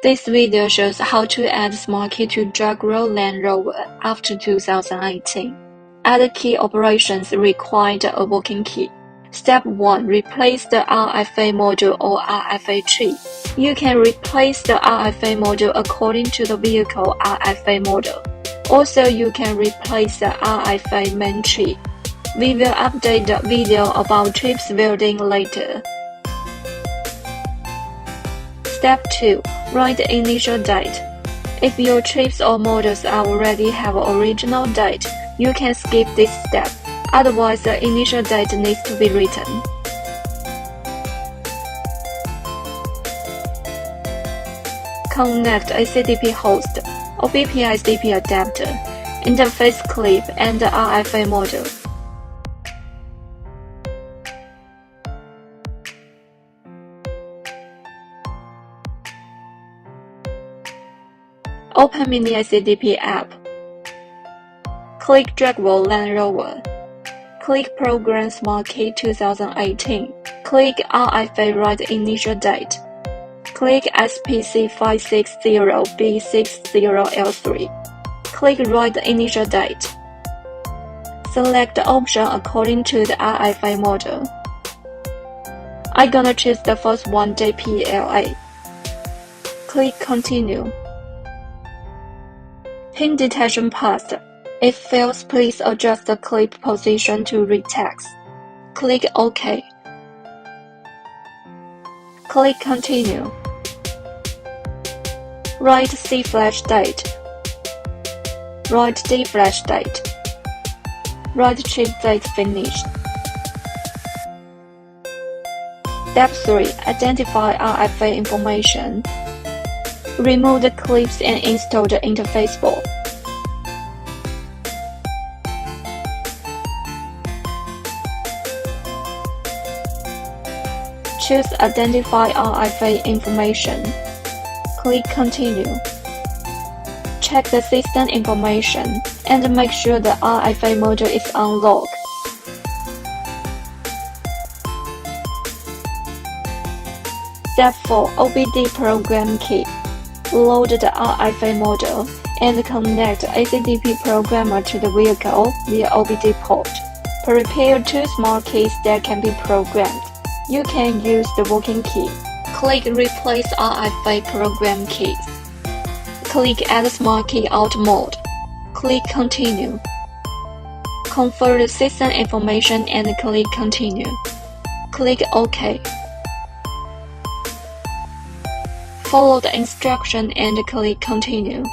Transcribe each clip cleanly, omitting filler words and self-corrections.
This video shows how to add smart key to Jaguar-LandRover after 2018. Add key operations require a working key. Step 1. Replace the RFA module or RFA tree. You can replace the RFA module according to the vehicle RFA model. Also, you can replace the RFA main tree. We will update the video about trips building later. Step 2. Write the initial date. If your trips or models already have original date, you can skip this step. Otherwise, the initial date needs to be written. Connect ACDP host, OBP-ICDP adapter, interface clip, and the RFA module. Open Mini ACDP app. Click Jaguar-LandRover. Click Program Smart Key 2018. Click RFA Write Initial Date. Click SPC 560B60L3. Click Write Initial Date. Select the option according to the RFA model. I'm gonna choose the first one, JPLA. Click Continue. Pin detection passed. If fails, please adjust the clip position to read text. Click OK. Click Continue. Write C flash date. Write D flash date. Write trip date finished. Step 3. Identify RFA information. Remove the clips and install the interface board. Choose Identify RFA information. Click Continue. Check the system information and make sure the RFA module is unlocked. Step 4. OBD program key. Load the RFA module and connect ACDP programmer to the vehicle via OBD port. Prepare 2 smart keys that can be programmed. You can use the working key. Click Replace RFA program keys. Click Add Smart Key Out Mode. Click Continue. Confirm the system information and click Continue. Click OK. Follow the instruction and click Continue.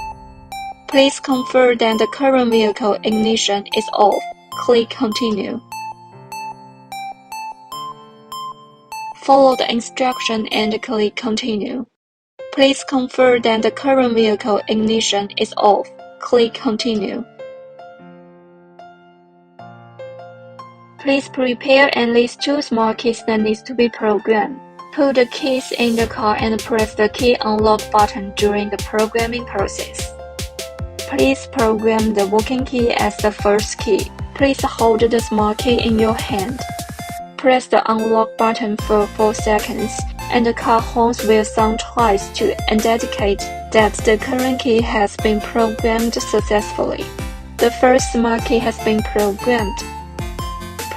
Please confirm that the current vehicle ignition is off. Click Continue. Follow the instruction and click Continue. Please confirm that the current vehicle ignition is off. Click Continue. Please prepare at least 2 smart keys that needs to be programmed. Put the keys in the car and press the key unlock button during the programming process. Please program the working key as the first key. Please hold the smart key in your hand. Press the unlock button for 4 seconds, and the car horns will sound twice to indicate that the current key has been programmed successfully. The first smart key has been programmed.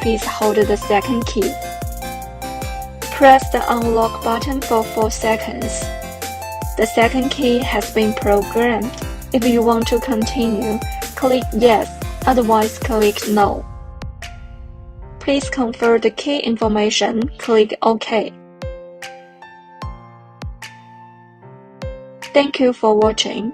Please hold the second key. Press the unlock button for 4 seconds. The second key has been programmed. If you want to continue, click Yes, otherwise click No. Please confirm the key information, click OK. Thank you for watching.